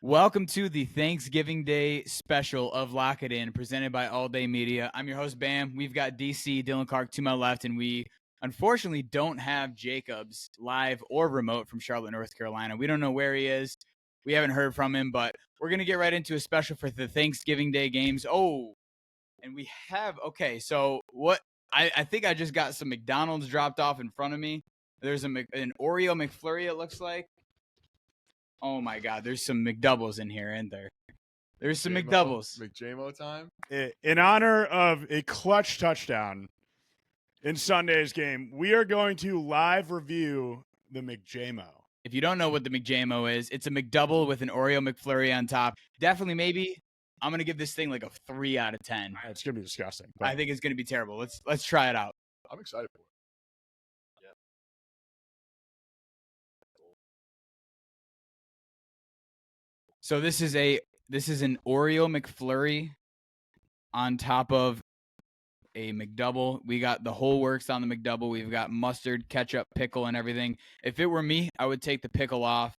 Welcome to the Thanksgiving Day special of Lock It In, presented by All Day Media. I'm your host, Bam. We've got DC, Dylan Clark to my left, and we unfortunately don't have Jacobs live or remote from Charlotte, North Carolina. We don't know where he is. We haven't heard from him, but we're going to get right into a special for the Thanksgiving Day games. Oh, and we have, okay, so what? I think I just got some McDonald's dropped off in front of me. There's an Oreo McFlurry, it looks like. Oh my God, there's some McDoubles in here, isn't there? There's some McDoubles. McJamo time. In honor of a clutch touchdown in Sunday's game, we are going to live review the McJamo. If you don't know what the McJamo is, it's a McDouble with an Oreo McFlurry on top. Definitely, maybe I'm gonna give this thing like a 3 out of 10. It's gonna be disgusting. I think it's gonna be terrible. Let's try it out. I'm excited for it. So this is an Oreo McFlurry on top of a McDouble. We got the whole works on the McDouble. We've got mustard, ketchup, pickle, and everything. If it were me, I would take the pickle off,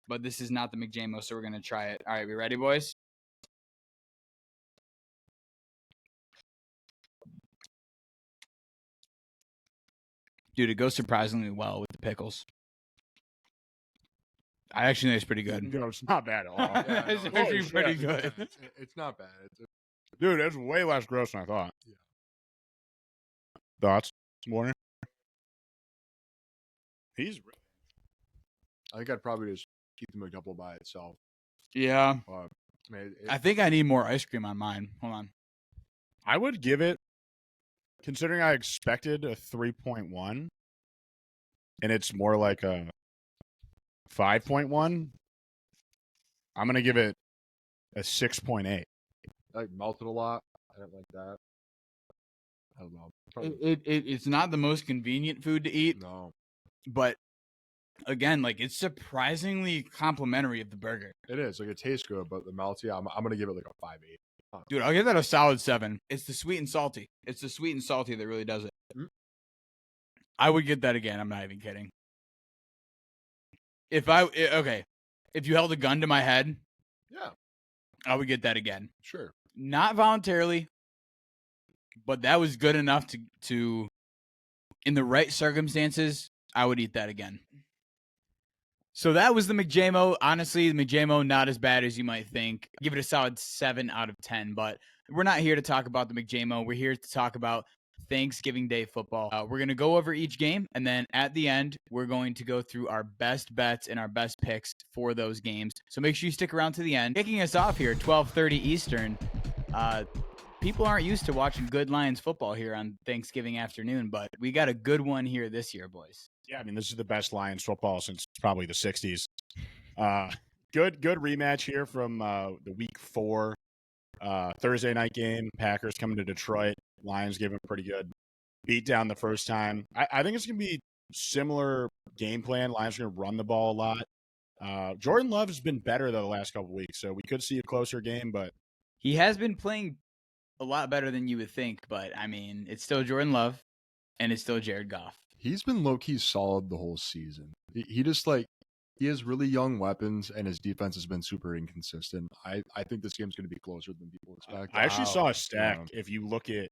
but this is not the McJamo, so we're gonna try it. All right, we ready, boys? Dude, it goes surprisingly well with the pickles. I actually think it's pretty good. No, it's not bad at all. Yeah, It's no, actually holy pretty shit. good. It's not bad. Dude, it's way less gross than I thought. Yeah. Thoughts, Warner? I think I'd probably just keep the McDouble by itself. Yeah. I I think I need more ice cream on mine. Hold on. I would give it, considering I expected a 3.1, and it's more like a 5.1. I'm gonna give it a 6.8. like melted a lot. I don't like that. I don't know. Probably, It's not the most convenient food to eat, no, but again, like it's surprisingly complimentary of the burger. it is. Like it tastes good, but the melty, I'm gonna give it like a 5.8. Dude, I'll give that a solid 7. It's the sweet and salty. It's the sweet and salty that really does it. Mm. I would get that again. I'm not even kidding. If you held a gun to my head, Yeah, I would get that again. sure. Not voluntarily, but that was good enough to in the right circumstances, I would eat that again. So that was the McJamo. Honestly, the McJamo, not as bad as you might think. Give it a solid 7 out of 10, but we're not here to talk about the McJamo. We're here to talk about Thanksgiving Day football. We're going to go over each game, and then at the end, we're going to go through our best bets and our best picks for those games. So make sure you stick around to the end. Kicking us off here, 12:30 Eastern. People aren't used to watching good Lions football here on Thanksgiving afternoon, but we got a good one here this year, boys. Yeah, I mean, this is the best Lions football since probably the 60s. Good rematch here from the week 4 Thursday night game. Packers coming to Detroit. Lions gave them a pretty good beat down the first time. I think it's going to be similar game plan. Lions are going to run the ball a lot. Jordan Love has been better the last couple weeks, so we could see a closer game, but He has been playing a lot better than you would think, but I mean, it's still Jordan Love and it's still Jared Goff. He's been low key solid the whole season. He just he has really young weapons, and his defense has been super inconsistent. I think this game's going to be closer than people expect. I actually saw a stat. Yeah. If you look at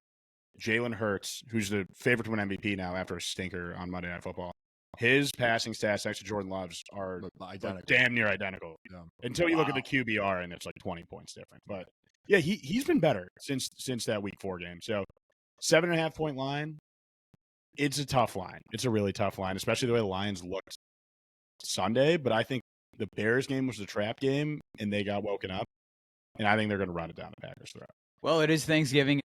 Jalen Hurts, who's the favorite to win MVP now after a stinker on Monday Night Football, his passing stats next to Jordan Love's are Identical. damn near identical. Yeah. Until you look at the QBR, and it's like 20 points different. But yeah, he's been better since that week 4 game. So 7.5 point line. It's a tough line. It's a really tough line, especially the way the Lions looked Sunday. But I think the Bears game was the trap game, and they got woken up. And I think they're going to run it down the Packers' throat. Well, it is Thanksgiving.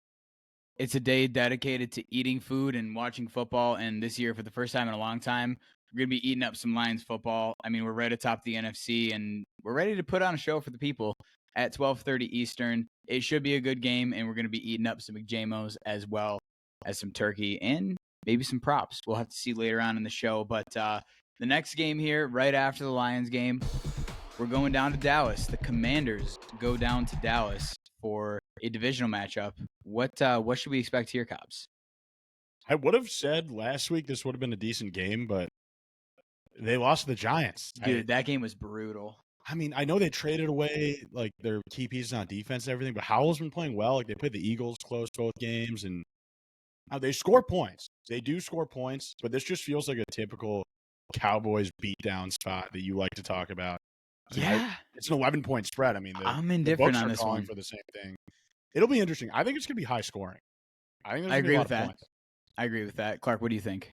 It's a day dedicated to eating food and watching football. And this year, for the first time in a long time, we're going to be eating up some Lions football. I mean, we're right atop the NFC, and we're ready to put on a show for the people at 12:30 Eastern. It should be a good game, and we're going to be eating up some McJamos as well as some turkey and maybe some props. We'll have to see later on in the show. But the next game here, right after the Lions game, we're going down to Dallas. The Commanders go down to Dallas for a divisional matchup. What should we expect here, Cobbs? I would have said last week this would have been a decent game, but they lost to the Giants. Dude, that game was brutal. I mean, I know they traded away like their key pieces on defense and everything, but Howell's been playing well. Like they played the Eagles close both games, and they score points. They do score points, but this just feels like a typical Cowboys beatdown spot that you like to talk about. Yeah, It's an 11-point spread. I mean, I'm the indifferent books on are this calling one. for the same thing. It'll be interesting. I think it's going to be high scoring. I think there's I going to be agree a lot with of that. points. I agree with that. Clark, what do you think?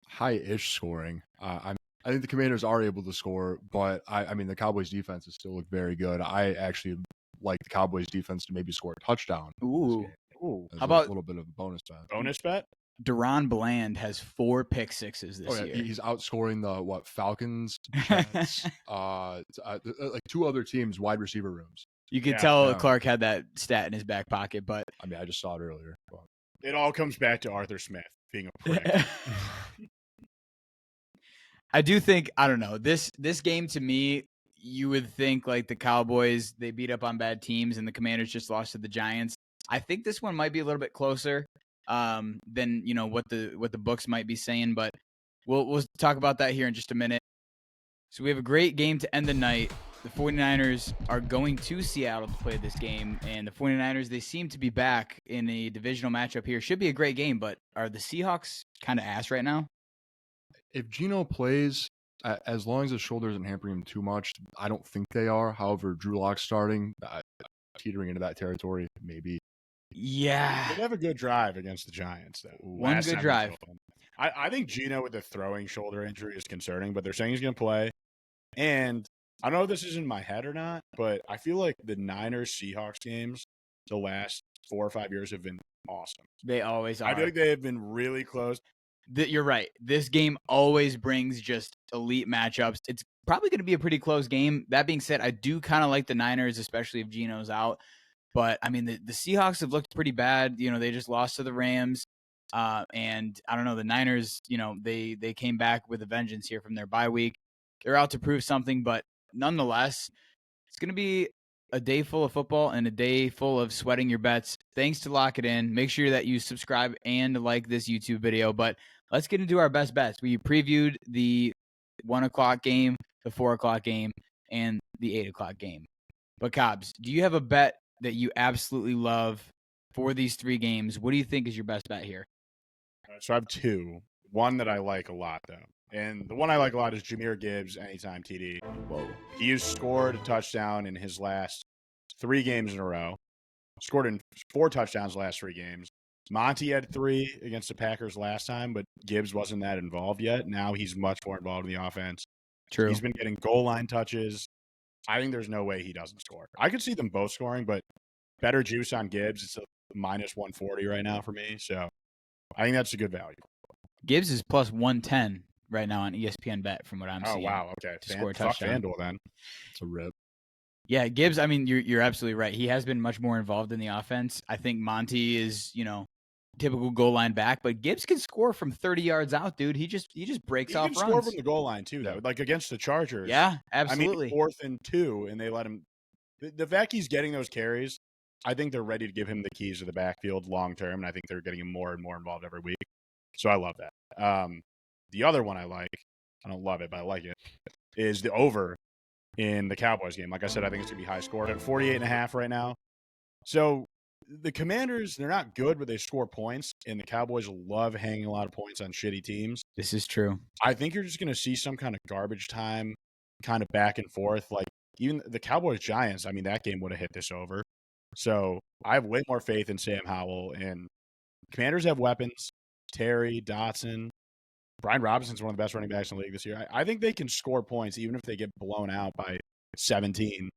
High-ish scoring. I think the Commanders are able to score, but I mean the Cowboys defense is still look very good. I actually like the Cowboys defense to maybe score a touchdown. In this Ooh. game. Ooh, As How a about little bit of a bonus bet. bonus bet? Deron Bland has 4 pick sixes this Oh yeah, year. he's outscoring the Falcons, Jets, like 2 other teams' wide receiver rooms. You could Yeah, tell yeah. Clark had that stat in his back pocket, but I mean, I just saw it earlier. But. It all comes back to Arthur Smith being a prick. I do think, I don't know, this game to me, you would think like the Cowboys, they beat up on bad teams and the Commanders just lost to the Giants. I think this one might be a little bit closer than, you know, what the books might be saying, but we'll talk about that here in just a minute. So we have a great game to end the night. The 49ers are going to Seattle to play this game, and the 49ers, they seem to be back in a divisional matchup here. Should be a great game, but are the Seahawks kind of ass right now? If Geno plays, as long as his shoulder isn't hampering him too much, I don't think they are. However, Drew Lock's starting, teetering into that territory, maybe. Yeah. Did have a good drive against the Giants, though. One last good time drive. I think Geno with the throwing shoulder injury is concerning, but they're saying he's going to play. And I don't know if this is in my head or not, but I feel like the Niners Seahawks games the last 4 or 5 years have been awesome. They always are. I feel like they have been really close. You're right. This game always brings just elite matchups. It's probably going to be a pretty close game. That being said, I do kind of like the Niners, especially if Geno's out. But I mean, the Seahawks have looked pretty bad. You know, they just lost to the Rams. And I don't know, the Niners, you know, they came back with a vengeance here from their bye week. They're out to prove something, but nonetheless, it's going to be a day full of football and a day full of sweating your bets. Thanks to Lock It In. Make sure that you subscribe and like this YouTube video. But let's get into our best bets. We previewed the 1 o'clock game, the 4 o'clock game, and the 8 o'clock game. But Cobbs, do you have a bet that you absolutely love for these 3 games? What do you think is your best bet here? So I have 2. One that I like a lot, though. And the one I like a lot is Jahmyr Gibbs, anytime TD. Whoa. He has scored a touchdown in his last 3 games in a row. Scored in 4 touchdowns the last 3 games. Monty had 3 against the Packers last time, but Gibbs wasn't that involved yet. Now he's much more involved in the offense. True. He's been getting goal line touches. I think there's no way he doesn't score. I could see them both scoring, but better juice on Gibbs. It's a minus 140 right now for me. So I think that's a good value. Gibbs is plus 110 right now on ESPN Bet from what I'm seeing. Oh, wow. Okay. To score a Fuck touchdown. FanDuel then. It's a rip. Yeah, Gibbs, I mean, you're absolutely right. He has been much more involved in the offense. I think Monty is, you know, typical goal line back, but Gibbs can score from 30 yards out, dude. He just breaks He off can runs. score from the goal line, too, though. Like against the Chargers. Yeah, absolutely. I mean, 4th and 2, and they let him. The fact he's getting those carries, I think they're ready to give him the keys to the backfield long term, and I think they're getting him more and more involved every week. So I love that. The other one I like, I don't love it, but I like it, is the over in the Cowboys game. Like I said, I think it's going to be high scored at 48.5 right now. So the Commanders, they're not good, but they score points, and the Cowboys love hanging a lot of points on shitty teams. This is true. I think you're just going to see some kind of garbage time, kind of back and forth. Like even the Cowboys-Giants, I mean, that game would have hit this over. So I have way more faith in Sam Howell, and Commanders have weapons. Terry, Dotson, Brian Robinson's one of the best running backs in the league this year. I think they can score points even if they get blown out by 17.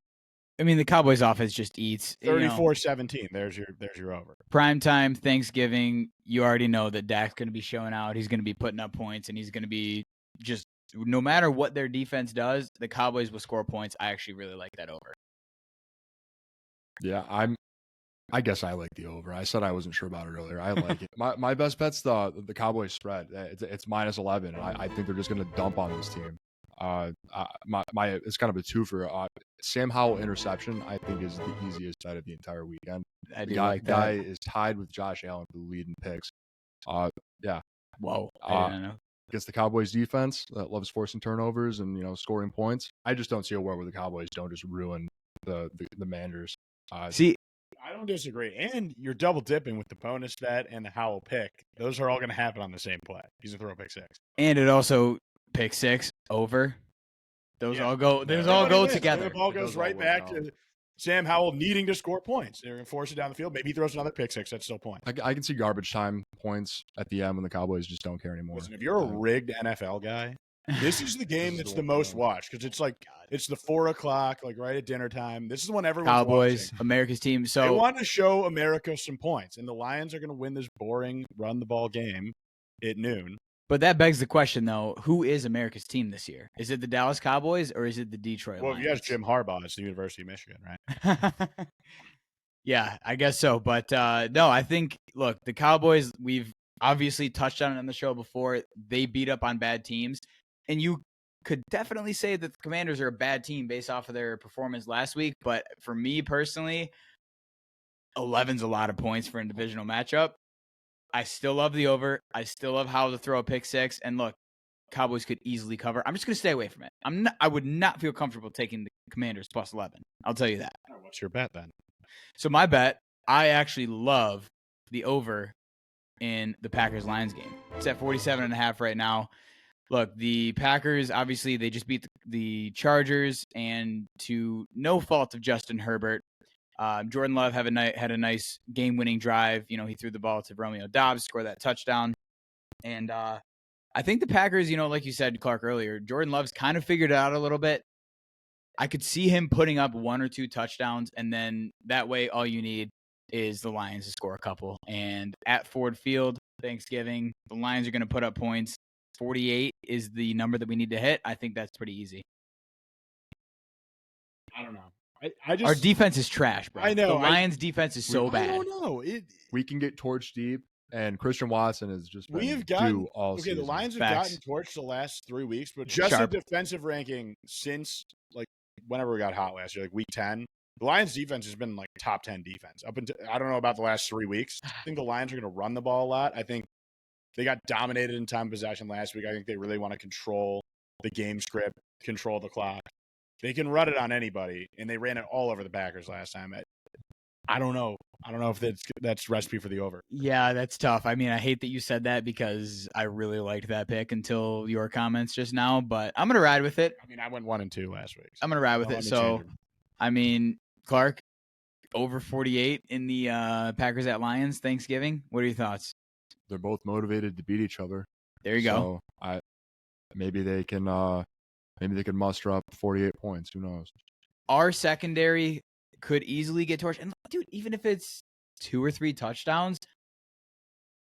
I mean, the Cowboys offense just eats. 34-17. There's your over. Primetime, Thanksgiving, you already know that Dak's going to be showing out. He's going to be putting up points, and he's going to be just no matter what their defense does, the Cowboys will score points. I actually really like that over. Yeah, I guess I like the over. I said I wasn't sure about it earlier. I like it. My best bet's the Cowboys spread. It's minus 11. I think they're just going to dump on this team. It's kind of a twofer. Sam Howell interception, I think, is the easiest bet of the entire weekend. I do The guy like that. is tied with Josh Allen for the lead in picks. Yeah. Whoa. Uh, I don't know. against the Cowboys defense that loves forcing turnovers and, scoring points. I just don't see a world where the Cowboys don't just ruin the Manders. See, I don't disagree. And you're double dipping with the bonus bet and the Howell pick. Those are all going to happen on the same play. He's a throw pick six. and it also pick six over. Those all go. Those all go together. The ball goes right back to Sam Howell needing to score points. They're going to force it down the field. Maybe he throws another pick six. That's still points. I can see garbage time points at the end when the Cowboys just don't care anymore. Listen, if you're a rigged NFL guy, this is the game that's the most watched because it's like it's the 4 o'clock, like right at dinner time. This is when everyone's Cowboys, watching. America's team. So they want to show America some points, and the Lions are going to win this boring run the ball game at noon. But that begs the question, though: who is America's team this year? Is it the Dallas Cowboys or is it the Detroit Lions? Well, if you ask Jim Harbaugh, it's the University of Michigan, right? Yeah, I guess so. But no, I think look, the Cowboys. We've obviously touched on it on the show before. They beat up on bad teams, and you could definitely say that the Commanders are a bad team based off of their performance last week. But for me personally, 11's a lot of points for a divisional matchup. I still love the over. I still love how to throw a pick six. And look, Cowboys could easily cover. I'm just going to stay away from it. I would not feel comfortable taking the Commanders plus 11. I'll tell you that. What's your bet then? So my bet, I actually love the over in the Packers-Lions game. It's at 47.5 right now. Look, the Packers, obviously, they just beat the Chargers, and to no fault of Justin Herbert, Jordan Love had a nice game-winning drive. He threw the ball to Romeo Doubs, scored that touchdown. And I think the Packers, like you said, Clark, earlier, Jordan Love's kind of figured it out a little bit. I could see him putting up 1 or 2 touchdowns, and then that way all you need is the Lions to score a couple. And at Ford Field, Thanksgiving, the Lions are going to put up points. 48 is the number that we need to hit. I think that's pretty easy. I don't know. I just, our defense is trash, bro. I know. The Lions' defense is so bad. I don't know. We can get torched deep, and Christian Watson is just all season. The Lions have gotten torched the last 3 weeks, but just a defensive ranking since like whenever we got hot last year, like week 10. The Lions' defense has been like top 10 defense up until I don't know about the last 3 weeks. I think the Lions are going to run the ball a lot. I think they got dominated in time possession last week. I think they really want to control the game script, control the clock. They can run it on anybody, and they ran it all over the Packers last time. I don't know. I don't know if that's recipe for the over. Yeah, that's tough. I mean, I hate that you said that because I really liked that pick until your comments just now, but I'm going to ride with it. I mean, I went 1 and 2 last week. I'm going to ride with it. So, I mean, Clark, over 48 in the Packers at Lions Thanksgiving. What are your thoughts? They're both motivated to beat each other. There you go. Maybe they can muster up 48 points. Who knows? Our secondary could easily get torched. And dude, even if it's 2 or 3 touchdowns,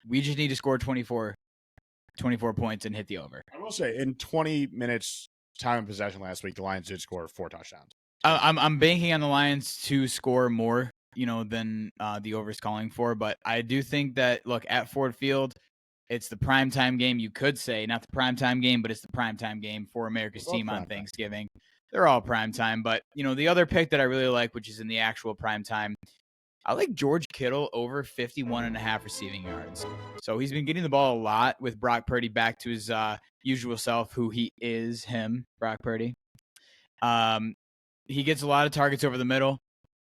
we just need to score 24 points and hit the over. I will say, in 20 minutes time of possession last week, the Lions did score 4 touchdowns. I'm banking on the Lions to score more, than the over is calling for. But I do think that, look, at Ford Field, it's the primetime game, you could say. Not the primetime game, but it's the primetime game for America's team on Thanksgiving. They're all primetime. But, the other pick that I really like, which is in the actual primetime, I like George Kittle over 51.5 receiving yards. So he's been getting the ball a lot with Brock Purdy back to his usual self, who he is, Brock Purdy. He gets a lot of targets over the middle.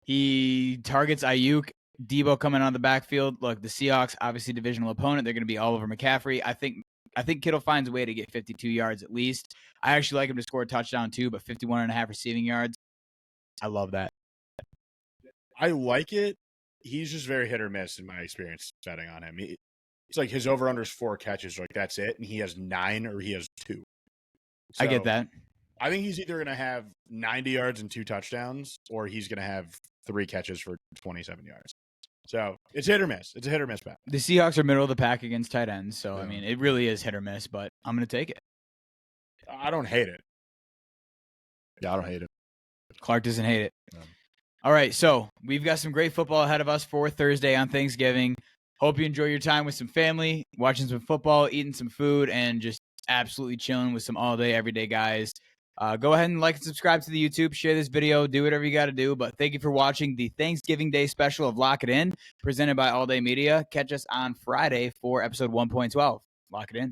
He targets Ayuk, Debo coming out of the backfield. Look, the Seahawks, obviously divisional opponent. They're going to be all over McCaffrey. I think Kittle finds a way to get 52 yards at least. I actually like him to score a touchdown too, but 51.5 receiving yards. I love that. I like it. He's just very hit or miss in my experience betting on him. It's like his over-under is 4 catches. Like, that's it. And he has 9 or he has 2. So I get that. I think he's either going to have 90 yards and 2 touchdowns, or he's going to have 3 catches for 27 yards. So it's hit or miss. It's a hit or miss bet. The Seahawks are middle of the pack against tight ends. So, yeah. I mean, it really is hit or miss, but I'm going to take it. I don't hate it. Yeah, I don't hate it. Clark doesn't hate it. No. All right, so we've got some great football ahead of us for Thursday on Thanksgiving. Hope you enjoy your time with some family, watching some football, eating some food, and just absolutely chilling with some all-day, everyday guys. Go ahead and like and subscribe to the YouTube. Share this video. Do whatever you got to do. But thank you for watching the Thanksgiving Day special of Lock It In, presented by All Day Media. Catch us on Friday for episode 1.12. Lock it in.